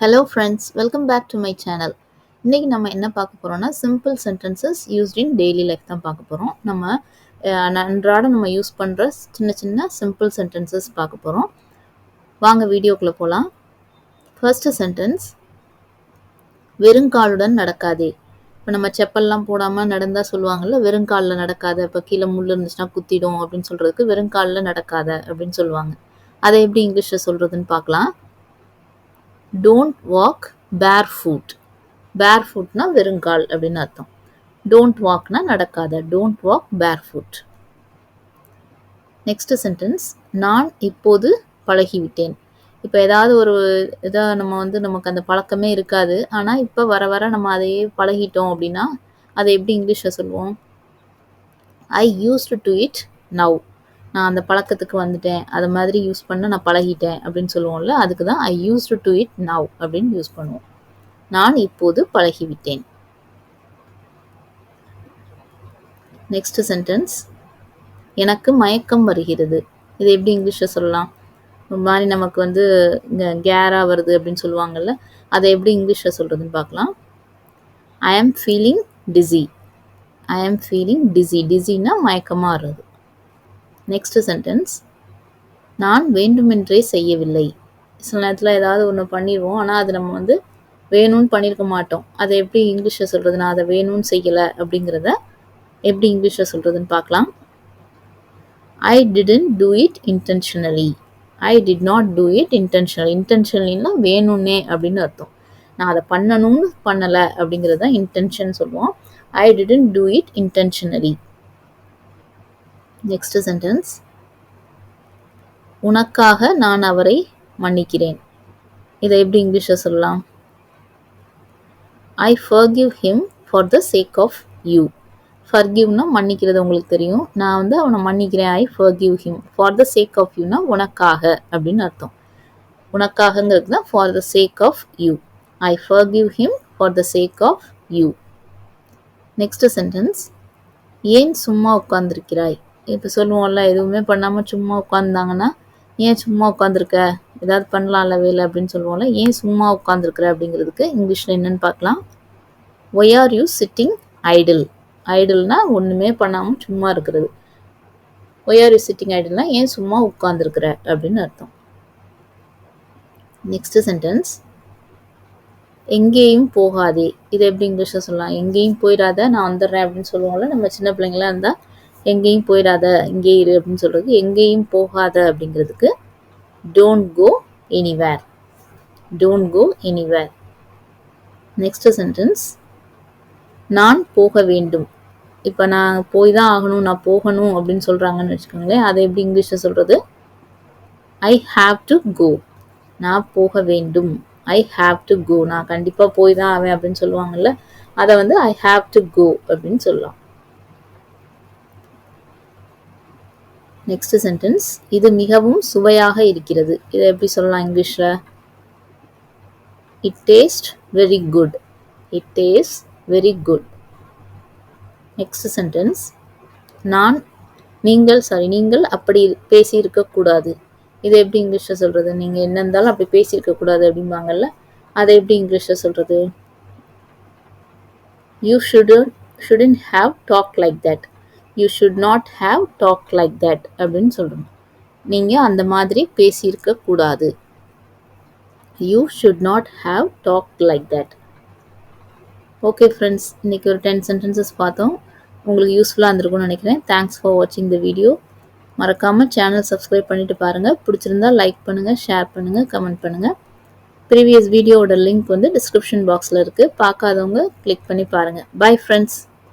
Hello friends, welcome back to my channel. இன்னைக்கு நம்ம என்ன பார்க்க போறோம்னா simple sentences used in daily life தான் பார்க்க போறோம். நம்ம அன்றாட நம்ம யூஸ் பண்ற சின்ன சின்ன simple sentences பார்க்க போறோம். வாங்க வீடியோக்குள்ள போலாம். First sentence, வெறுங்காலுடன் நடக்காதே. இப்போ நம்ம செப்பல்லாம் போடாம நடந்தா சொல்லுவாங்கல்ல, வெறுங்காலில் நடக்காத, இப்போ கீழே முள் இருந்துச்சுன்னா குத்திடும் அப்படின்னு சொல்றதுக்கு வெறுங்காலில் நடக்காத அப்படின்னு சொல்லுவாங்க. அதை எப்படி இங்கிலீஷில் சொல்றதுன்னு பார்க்கலாம். Don't walk barefoot. Barefootனா வெறுங்கால் அப்படின்னு அர்த்தம். Don't walkனா நடக்காத. Don't walk barefoot. Next sentence, நான் இப்போது பழகிவிட்டேன். இப்போ ஏதாவது ஒரு நமக்கு அந்த பழக்கமே இருக்காது. ஆனால் இப்போ வர வர நம்ம அதையே பழகிட்டோம் அப்படின்னா அதை எப்படி இங்கிலீஷில் சொல்லுவோம்? I used to it now. நான் அந்த பழக்கத்துக்கு வந்துட்டேன், அது மாதிரி யூஸ் பண்ண நான் பழகிட்டேன் அப்படின்னு சொல்லுவோம்ல, அதுக்கு தான் I used to it now அப்படின்னு யூஸ் பண்ணுவோம். நான் இப்போது பழகிவிட்டேன். நெக்ஸ்ட் சென்டென்ஸ், எனக்கு மயக்கம் வருகிறது. இதை எப்படி இங்கிலீஷில் சொல்லலாம்? ஒரு மாதிரி நமக்கு கேராக வருது அப்படின்னு சொல்லுவாங்கல்ல, அதை எப்படி இங்கிலீஷில் சொல்கிறதுன்னு பார்க்கலாம். I am feeling dizzy. I am feeling dizzy. Dizzyனா மயக்கமாக வருது. நெக்ஸ்ட் சென்டென்ஸ், நான் வேண்டுமென்றே செய்யவில்லை. சில நேரத்தில் ஏதாவது ஒன்று பண்ணிடுவோம், ஆனால் அது நம்ம வேணும்னு பண்ணியிருக்க மாட்டோம். அதை எப்படி இங்கிலீஷில் சொல்கிறது? நான் அதை வேணும்னு செய்யலை அப்படிங்கிறத எப்படி இங்கிலீஷில் சொல்கிறதுன்னு பார்க்கலாம். I didn't do it intentionally. I did not do it intentionally. இன்டென்ஷனலின்னா வேணும்னே அப்படின்னு அர்த்தம். நான் அதை பண்ணணும்னு பண்ணலை அப்படிங்கிறது தான் இன்டென்ஷன் சொல்லுவோம். I didn't do it intentionally. Next sentence, உனக்காக நான் அவரை மன்னிக்கிறேன். இதை எப்படி இங்கிலீஷில் சொல்லலாம்? I forgive him for the sake of you. Forgiveனா மன்னிக்கிறது உங்களுக்கு தெரியும். நான் அவனை மன்னிக்கிறேன். I forgive him for the sake of youனா உனக்காக அப்படின்னு அர்த்தம். உனக்காகங்கிறது தான் for the sake of you. I forgive him for the sake of you. Next sentence, ஏன் சும்மா உட்கார்ந்திருக்கிறாய்? இப்போ சொல்லுவோம்ல, எதுவுமே பண்ணாமல் சும்மா உட்காந்தாங்கன்னா, ஏன் சும்மா உட்காந்துருக்க, ஏதாவது பண்ணலாம்ல வேலை அப்படின்னு சொல்லுவோம்ல, ஏன் சும்மா உட்காந்துருக்குற அப்படிங்கிறதுக்கு இங்கிலீஷில் என்னன்னு பார்க்கலாம். Why are you sitting idle? ஐடில்னா ஒன்றுமே பண்ணாமல் சும்மா இருக்கிறது. Why are you sitting idleனா ஏன் சும்மா உட்காந்துருக்குற அப்படின்னு அர்த்தம். நெக்ஸ்ட் சென்டென்ஸ், எங்கேயும் போகாதே. இதை எப்படி இங்கிலீஷில் சொல்லலாம்? எங்கேயும் போயிடாத, நான் வந்துடுறேன் அப்படின்னு சொல்லுவோம்ல, நம்ம சின்ன பிள்ளைங்களாம் இருந்தால் எங்கேயும் போயிடாத, இங்கே இரு அப்படின்னு சொல்கிறது. எங்கேயும் போகாத அப்படிங்கிறதுக்கு don't go anywhere. Don't go anywhere. Next sentence, நான் போக வேண்டும். இப்போ நான் போய் தான் ஆகணும், நான் போகணும் அப்படின்னு சொல்கிறாங்கன்னு வச்சுக்கோங்களேன், அதை எப்படி இங்கிலீஷில் சொல்கிறது? I have to go. நான் போக வேண்டும். I have to go. நான் கண்டிப்பாக போய் தான் ஆவேன் அப்படின்னு சொல்லுவாங்கல்ல, அதை I have to go அப்படின்னு சொல்லலாம். நெக்ஸ்ட் சென்டென்ஸ், இது மிகவும் சுவையாக இருக்கிறது. இதை எப்படி சொல்லலாம் இங்கிலீஷில்? It tastes very good. It tastes very good. Next sentence, நீங்கள் அப்படி பேசியிருக்கக்கூடாது. இதை எப்படி இங்கிலீஷில் சொல்கிறது? நீங்கள் என்ன இருந்தாலும் அப்படி பேசியிருக்கக்கூடாது அப்படிம்பாங்கல்ல, அதை எப்படி இங்கிலீஷில் சொல்கிறது? You shouldn't have talked like that. You should not have talked like that அப்படின்னு சொல்கிறோம். நீங்கள் அந்த மாதிரி பேசியிருக்கக்கூடாது. You should not have talked like that. Okay friends, இன்றைக்கி ஒரு 10 sentences பார்த்தோம். உங்களுக்கு யூஸ்ஃபுல்லாக இருந்திருக்கும்னு நினைக்கிறேன். தேங்க்ஸ் ஃபார் வாட்சிங் த வீடியோ. மறக்காமல் சேனல் சப்ஸ்கிரைப் பண்ணிவிட்டு பாருங்கள். பிடிச்சிருந்தா லைக் பண்ணுங்கள், ஷேர் பண்ணுங்கள், கமெண்ட் பண்ணுங்கள். ப்ரீவியஸ் வீடியோவோட லிங்க் டிஸ்கிரிப்ஷன் பாக்ஸில் இருக்குது. பார்க்காதவங்க கிளிக் பண்ணி பாருங்கள். Bye friends.